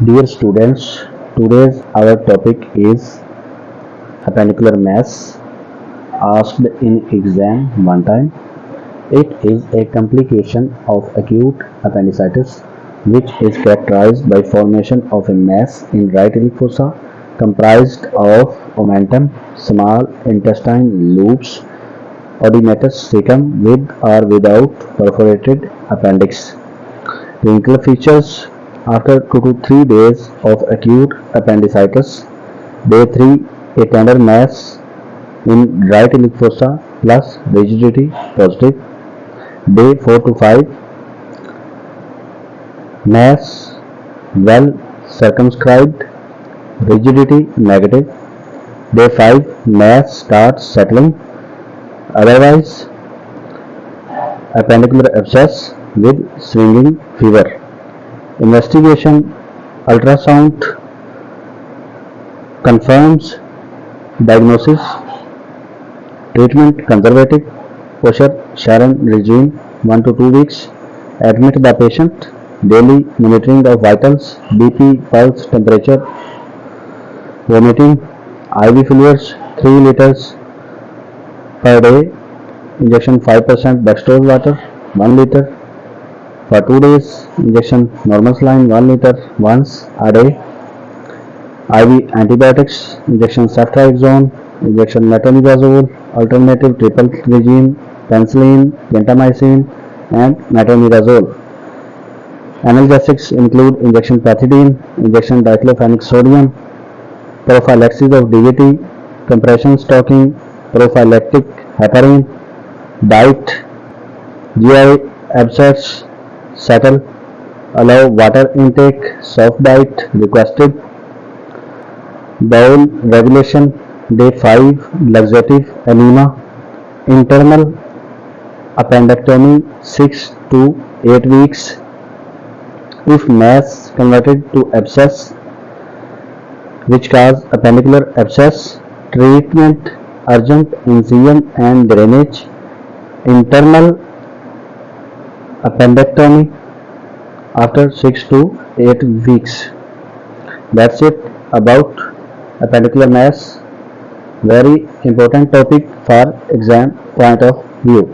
Dear students, today's our topic is appendicular mass asked in exam one time. It is a complication of acute appendicitis which is characterized by formation of a mass in right iliac fossa comprised of omentum, small intestine loops, odematous cecum with or without perforated appendix. Clinical features: after 2 to 3 days of acute appendicitis, day 3 a tender mass in right iliac fossa plus rigidity positive. Day 4 to 5 mass well circumscribed, rigidity negative. Day 5 mass starts settling, otherwise appendicular abscess with swinging fever. Investigation: ultrasound confirms diagnosis. Treatment: conservative posture Sharon regime 1 to 2 weeks. Admit the patient. Daily monitoring of vitals, BP, pulse, temperature, vomiting, IV fluids 3 liters per day. Injection 5% dextrose water 1 liter for 2 days. Injection normal saline 1 liter once a day. IV antibiotics: injection ceftriaxone, injection metronidazole, alternative triple regime, penicillin, gentamicin, and metronidazole. Analgesics include injection pethidine, injection diclofenac sodium, prophylaxis of DVT, compression stocking, prophylactic heparin. Diet: GI abscess settle, allow water intake, soft diet requested. Bowel regulation: day 5 laxative enema, internal appendectomy 6 to 8 weeks. If mass converted to abscess which cause appendicular abscess, treatment: urgent incision and drainage, internal appendectomy after 6 to 8 weeks. That's it about appendicular mass. Very important topic for exam point of view.